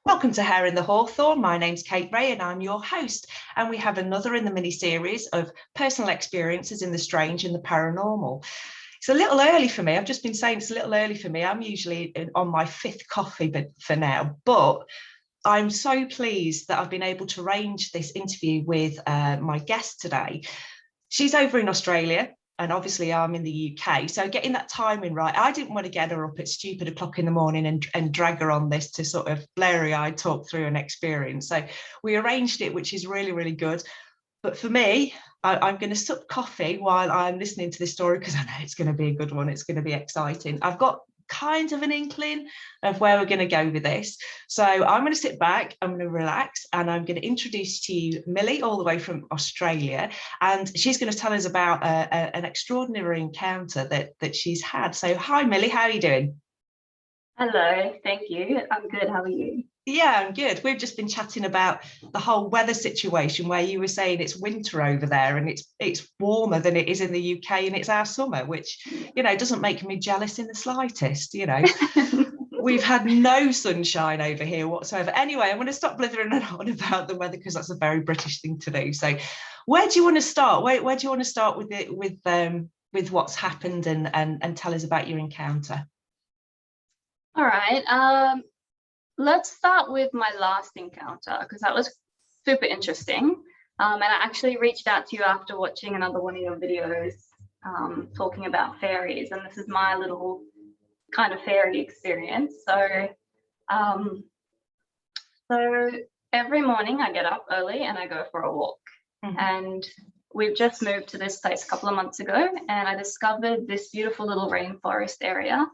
Welcome to Hair in the Hawthorn. My name's Kate Ray and I'm your host. And we have another in the mini-series of personal experiences in the strange and the paranormal. It's a little early for me. I've just been saying it's a little early for me. I'm usually on my fifth coffee for now, but I'm so pleased that I've been able to arrange this interview with my guest today. She's over in Australia. And obviously I'm in the UK. So getting that timing right, I didn't want to get her up at stupid o'clock in the morning and drag her on this to sort of blurry-eyed talk through an experience. So we arranged it, which is really, really good. But for me, I'm going to sup coffee while I'm listening to this story because I know it's going to be a good one. It's going to be exciting. I've got kind of an inkling of where we're going to go with this. So I'm going to sit back, I'm going to relax, and I'm going to introduce to you Millie, all the way from Australia, and she's going to tell us about an extraordinary encounter that she's had. So hi Millie, how are you doing? Hello, thank you. I'm good. How are you? Yeah, I'm good. We've just been chatting about the whole weather situation where you were saying it's winter over there and it's warmer than it is in the UK and it's our summer, which, doesn't make me jealous in the slightest, We've had no sunshine over here whatsoever. Anyway, I'm going to stop blithering on about the weather because that's a very British thing to do. So where do you want to start? Where do you want to start with it, with what's happened and tell us about your encounter? All right. Let's start with my last encounter because that was super interesting. And I actually reached out to you after watching another one of your videos talking about fairies, and this is my little kind of fairy experience. So every morning I get up early and I go for a walk. Mm-hmm. And we've just moved to this place a couple of months ago, and I discovered this beautiful little rainforest area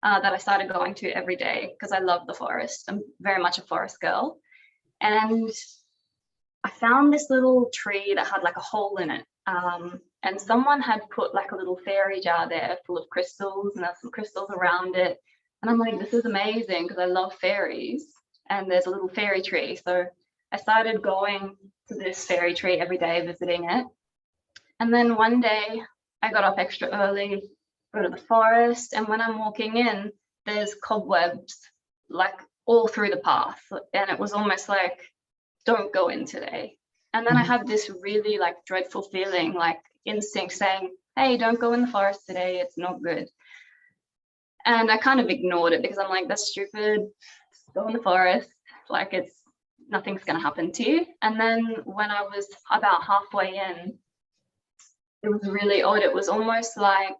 that I started going to every day because I love the forest. I'm very much a forest girl. And I found this little tree that had like a hole in it. And someone had put like a little fairy jar there full of crystals, and there's some crystals around it. And I'm like, this is amazing because I love fairies. And there's a little fairy tree. So I started going to this fairy tree every day, visiting it. And then one day I got up extra early, go to the forest, and when I'm walking in, there's cobwebs like all through the path, and it was almost like, don't go in today. And then I had this really like dreadful feeling, like instinct saying, hey, don't go in the forest today, it's not good. And I kind of ignored it because I'm like, that's stupid, go in the forest, like nothing's gonna happen to you. And then when I was about halfway in, it was really odd. It was almost like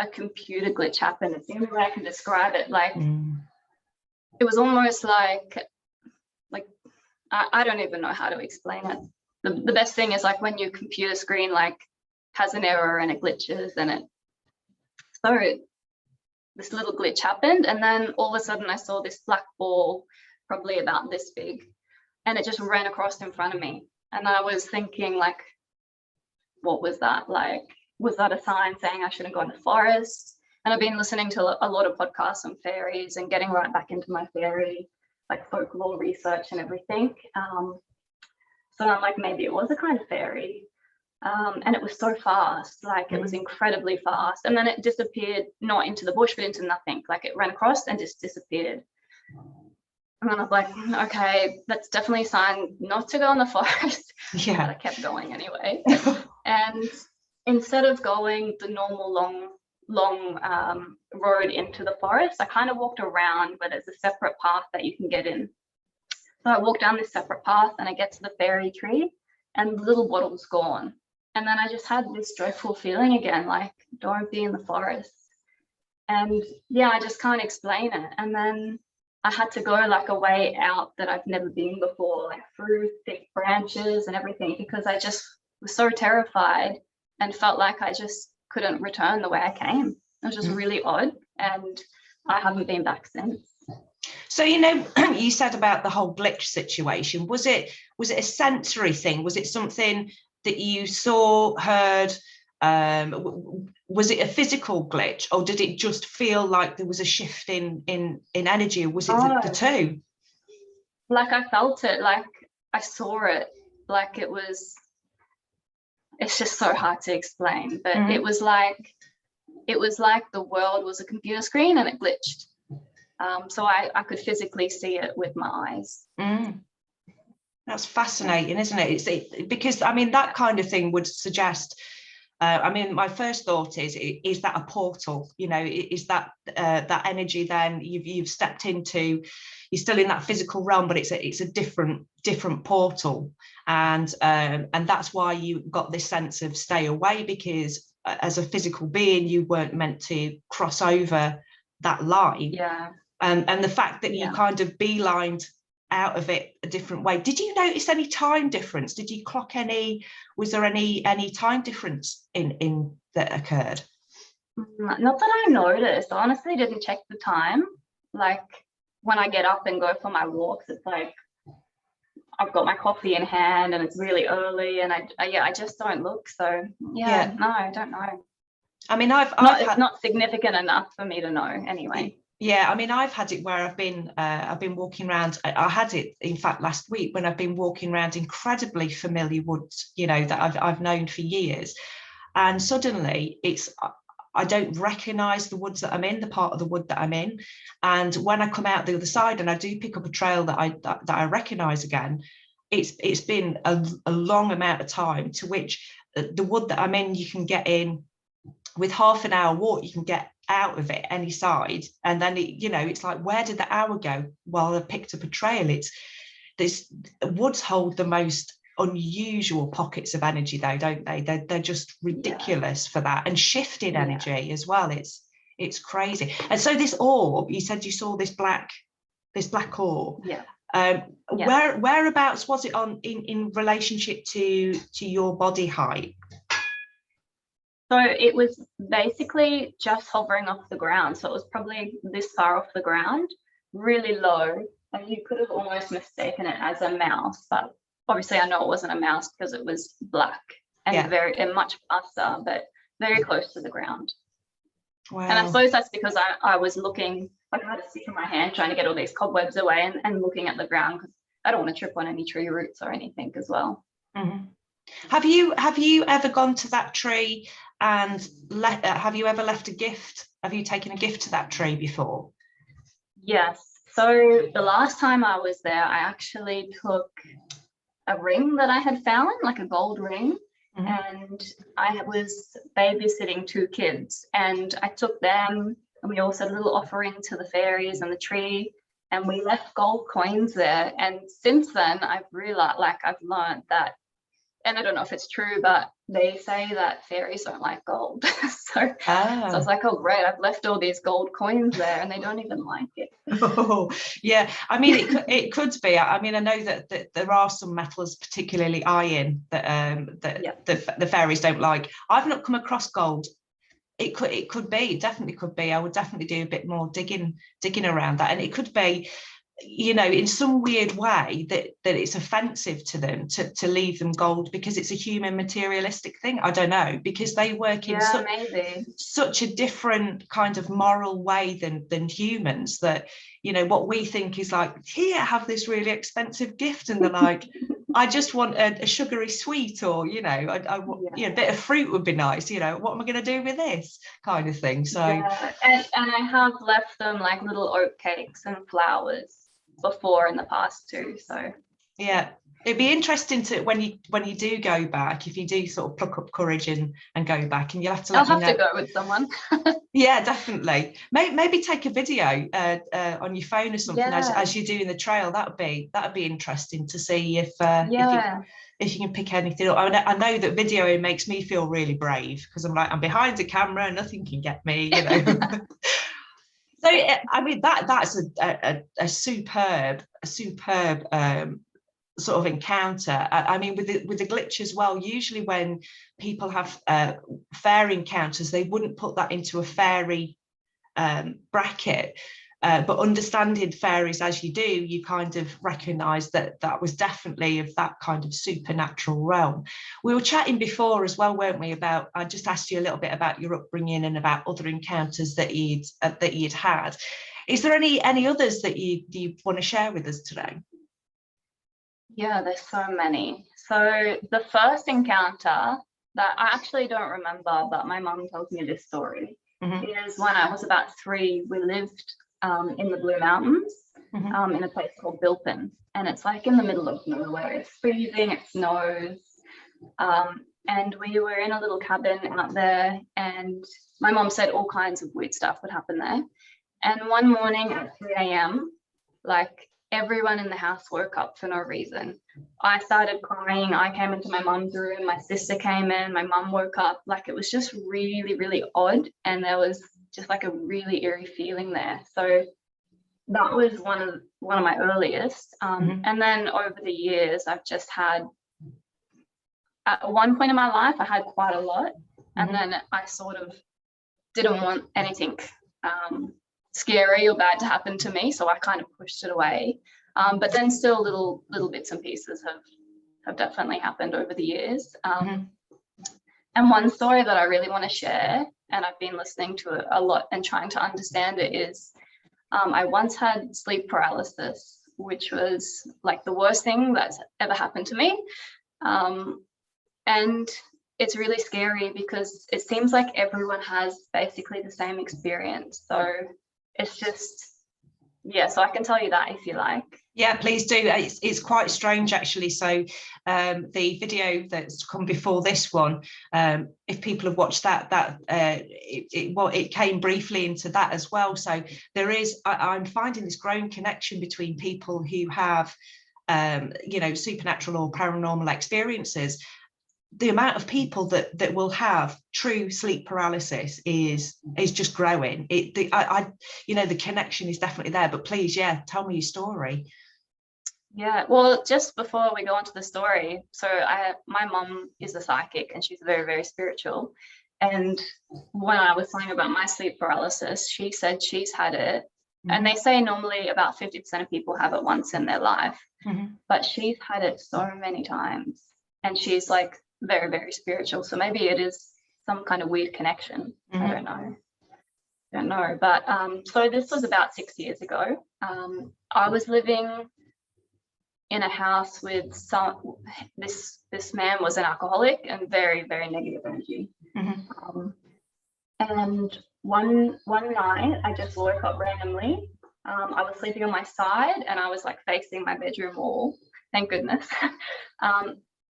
a computer glitch happened. It's the only way I can describe it. Like it was almost like I don't even know how to explain it. The best thing is like when your computer screen like has an error and it glitches, and this little glitch happened, and then all of a sudden I saw this black ball probably about this big, and it just ran across in front of me. And I was thinking like, what was that? Like, was that a sign saying I shouldn't go in the forest? And I've been listening to a lot of podcasts on fairies and getting right back into my fairy, like folklore research and everything. So I'm like, maybe it was a kind of fairy. And it was so fast, like it was incredibly fast. And then it disappeared, not into the bush, but into nothing. Like it ran across and just disappeared. And then I was like, okay, that's definitely a sign not to go in the forest. Yeah. But I kept going anyway. And instead of going the normal long road into the forest, I kind of walked around where there's a separate path that you can get in. So I walked down this separate path and I get to the fairy tree and the little bottle's gone. And then I just had this dreadful feeling again, like, don't be in the forest. And yeah, I just can't explain it. And then I had to go like a way out that I've never been before, like through thick branches and everything, because I just was so terrified and felt like I just couldn't return the way I came. It was just really odd, and I haven't been back since. So, you said about the whole glitch situation. Was it a sensory thing? Was it something that you saw, heard? Was it a physical glitch, or did it just feel like there was a shift in energy? Was it the two? Like I felt it, like I saw it, like it's just so hard to explain, but it was like the world was a computer screen and it glitched. So I could physically see it with my eyes. That's fascinating, isn't it? Because I mean, that kind of thing would suggest. I mean, my first thought is that a portal? You know, is that that energy? Then you've stepped into. You're still in that physical realm, but it's a different portal, and that's why you got this sense of stay away, because as a physical being, you weren't meant to cross over that line. Yeah. And the fact that you kind of beelined out of it a different way. Did you notice any time difference? Did you clock any? Was there any time difference in that occurred? Not that I noticed. I honestly didn't check the time. Like when I get up and go for my walks, it's like I've got my coffee in hand and it's really early, and I just don't look. So no, I don't know. I mean, it's not significant enough for me to know anyway. Yeah, I mean, I've had it where I've been walking around. I had it, in fact, last week when I've been walking around incredibly familiar woods, you know, that I've known for years, and suddenly I don't recognise the woods that I'm in, the part of the wood that I'm in, and when I come out the other side and I do pick up a trail that I recognise again, it's been a long amount of time, to which the wood that I'm in, you can get in with half an hour walk, you can get out of it any side, and then it's like, where did the hour go? Well, I picked up a trail. It's this woods hold the most unusual pockets of energy, though, don't they? They're just ridiculous for that, and shifting energy as well. It's crazy. And so this orb, you said you saw this black orb. Whereabouts was it on in relationship to your body height? So it was basically just hovering off the ground. So it was probably this far off the ground, really low. And you could have almost mistaken it as a mouse, but obviously I know it wasn't a mouse because it was black and and much faster, but very close to the ground. Wow. And I suppose that's because I was looking, like I had a stick in my hand trying to get all these cobwebs away and looking at the ground, because I don't want to trip on any tree roots or anything as well. Mm-hmm. Have you ever gone to that tree and have you ever left a gift? Have you taken a gift to that tree before? Yes. So the last time I was there, I actually took a ring that I had found, like a gold ring, and I was babysitting 2 kids, and I took them, and we also did a little offering to the fairies and the tree, and we left gold coins there. And since then, I've realized, like, I've learned that, and I don't know if it's true, but they say that fairies don't like gold. So I was like, oh, great, I've left all these gold coins there and they don't even like it. Oh, yeah. I mean, it could be. I mean, I know that there are some metals, particularly iron, that the fairies don't like. I've not come across gold. It could be, it definitely could be. I would definitely do a bit more digging around that. And it could be, you know, in some weird way that it's offensive to them to leave them gold, because it's a human materialistic thing. I don't know, because they work in such a different kind of moral way than humans, that, you know, what we think is like, here, have this really expensive gift, and they're like, I just want a sugary sweet, or, you know, a bit of fruit would be nice, you know, what am I going to do with this kind of thing? So and I have left them like little oat cakes and flowers before in the past too. So yeah, it'd be interesting to when you do go back, if you do sort of pluck up courage and go back, and you'll have to I'll have to go with someone. Yeah, definitely. Maybe take a video on your phone or something as you're doing the trail. That'd be interesting to see if you can pick anything up. I know that videoing makes me feel really brave, because I'm like, I'm behind the camera, nothing can get me, you know. So I mean, that's a superb sort of encounter. I mean, with the glitch as well, usually when people have fairy encounters, they wouldn't put that into a fairy bracket, but understanding fairies as you do, you kind of recognise that was definitely of that kind of supernatural realm. We were chatting before as well, weren't we, about, I just asked you a little bit about your upbringing and about other encounters that you'd had. Is there any others that you want to share with us today? Yeah, there's so many. So the first encounter that I actually don't remember, but my mum tells me this story, is when I was about 3. We lived in the Blue Mountains, Mm-hmm. in a place called Bilpin. And it's like in the middle of nowhere. It's freezing, it snows. And we were in a little cabin out there, and my mom said all kinds of weird stuff would happen there. And one morning at 3 a.m., like everyone in the house woke up for no reason. I started crying. I came into my mom's room. My sister came in. My mom woke up. Like it was just really, really odd. And there was just like a really eerie feeling there. So that was one of my earliest. And then over the years, I've just had, at one point in my life, I had quite a lot. And then I sort of didn't want anything scary or bad to happen to me, so I kind of pushed it away. But then still little bits and pieces have definitely happened over the years. And one story that I really want to share, and I've been listening to it a lot and trying to understand it, is I once had sleep paralysis, which was like the worst thing that's ever happened to me. And it's really scary because it seems like everyone has basically the same experience. So it's just, yeah, so I can tell you that if you like. Yeah, please do. It's quite strange, actually. So the video that's come before this one, if people have watched that, it came briefly into that as well. So there is, I'm finding this growing connection between people who have, supernatural or paranormal experiences. The amount of people that will have true sleep paralysis is just growing. The connection is definitely there. But please, yeah, tell me your story. Yeah, well, just before we go on to the story, so my mom is a psychic and she's very, very spiritual. And when I was saying about my sleep paralysis, she said she's had it. And they say normally about 50% of people have it once in their life, but she's had it so many times. And she's like very, very spiritual. So maybe it is some kind of weird connection. I don't know. But so this was about 6 years ago. I was living in a house with this man was an alcoholic and very, very negative energy. And one night I just woke up randomly. I was sleeping on my side and I was like facing my bedroom wall, thank goodness.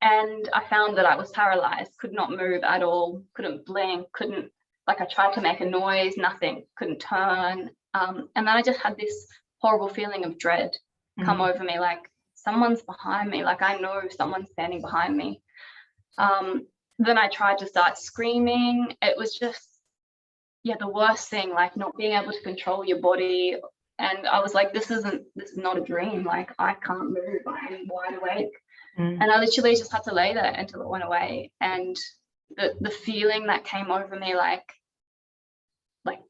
And I found that I was paralyzed, could not move at all, couldn't blink, I tried to make a noise, nothing, couldn't turn. And then I just had this horrible feeling of dread come over me, like someone's behind me, like I know someone's standing behind me. Then I tried to start screaming. It was just, the worst thing, like not being able to control your body. And I was like, this is not a dream. Like I can't move, I'm wide awake. And I literally just had to lay there until it went away. And the feeling that came over me, like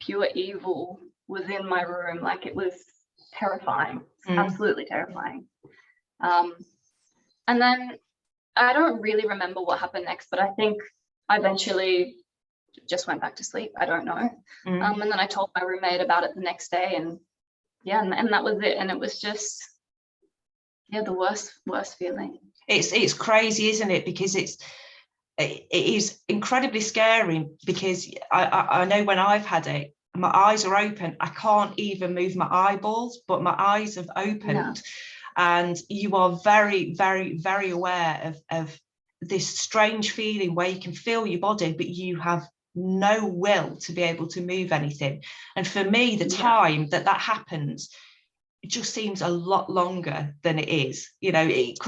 pure evil was in my room. Like it was terrifying, absolutely terrifying. And then I don't really remember what happened next, but I think I eventually just went back to sleep. I don't know. And then I told my roommate about it the next day, and that was it. And it was just, the worst feeling. It's crazy, isn't it? Because it is incredibly scary, because I know when I've had it, my eyes are open. I can't even move my eyeballs, but my eyes have opened. And you are very, very, very aware of this strange feeling where you can feel your body, but you have no will to be able to move anything. And for me, the time that happens, it just seems a lot longer than it is. It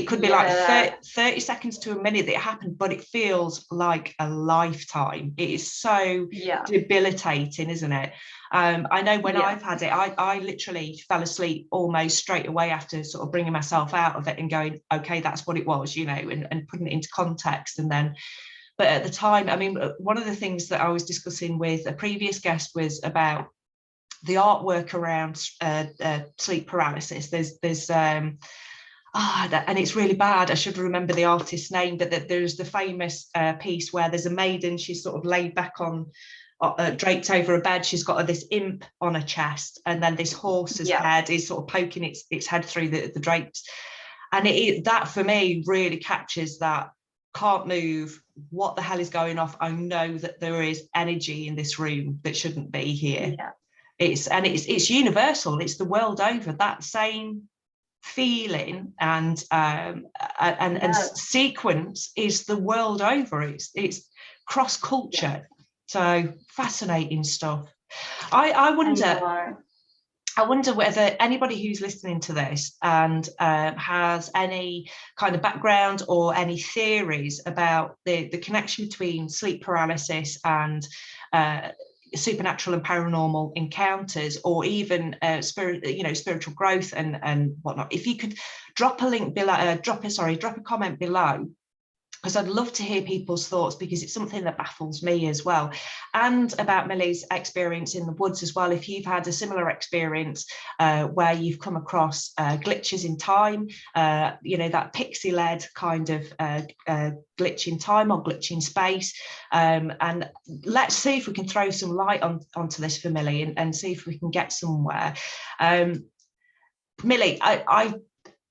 could be like 30 seconds to a minute that it happened, but it feels like a lifetime. It is so debilitating, isn't it? I know when I've had it, I literally fell asleep almost straight away after sort of bringing myself out of it and going, okay, that's what it was, and putting it into context. And then, but at the time, I mean, one of the things that I was discussing with a previous guest was about the artwork around sleep paralysis. There's and it's really bad. I should remember the artist's name, but there's the famous piece where there's a maiden. She's sort of laid back on, draped over a bed. She's got this imp on her chest, and then this horse's head is sort of poking its head through the drapes. And that for me really captures that. Can't move. What the hell is going off? I know that there is energy in this room that shouldn't be here. It's universal. It's the world over, that same feeling and sequence is the world over. It's cross culture. So fascinating stuff. I wonder whether anybody who's listening to this and has any kind of background or any theories about the connection between sleep paralysis and supernatural and paranormal encounters, or even spiritual growth and whatnot. If you could drop a link below, drop a comment below, because I'd love to hear people's thoughts, because it's something that baffles me as well. And about Millie's experience in the woods as well. If you've had a similar experience where you've come across glitches in time, that pixie-led kind of glitch in time or glitch in space. And let's see if we can throw some light onto this for Millie and see if we can get somewhere. Millie,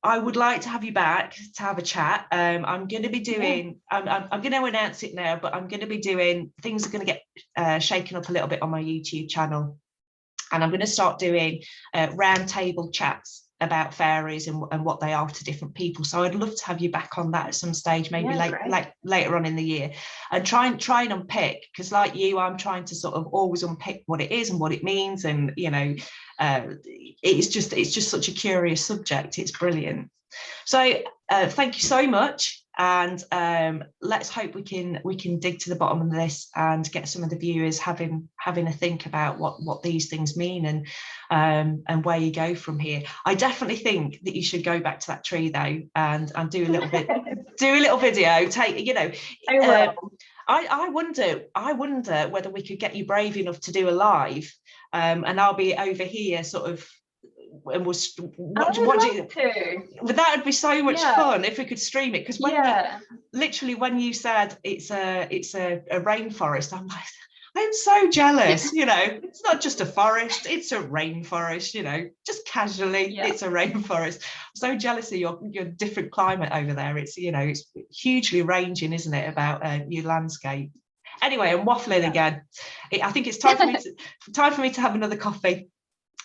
I would like to have you back to have a chat. I'm going to be doing, I'm going to announce it now, but I'm going to be doing, things are going to get shaken up a little bit on my YouTube channel. And I'm going to start doing round table chats about fairies and what they are to different people. So I'd love to have you back on that at some stage, maybe later on in the year, and try and unpick, because like you, I'm trying to sort of always unpick what it is and what it means. And, it's just such a curious subject. It's brilliant. So thank you so much. And let's hope we can dig to the bottom of this and get some of the viewers having a think about what these things mean and where you go from here. I definitely think that you should go back to that tree though and do a little bit, do a little video. I wonder whether we could get you brave enough to do a live, and I'll be over here sort of. And we'll watch it. But that would be so much fun if we could stream it, because when you said it's a rainforest, I'm like, I'm so jealous. It's not just a forest, it's a rainforest. Just casually, it's a rainforest. I'm so jealous of your different climate over there. It's it's hugely ranging, isn't it, about your landscape. Anyway, I'm waffling again. I think it's time for me to have another coffee.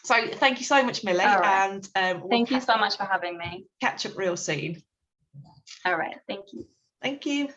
So thank you so much, Millie. Right. And thank you so much for having me. Catch up real soon. All right. Thank you. Thank you.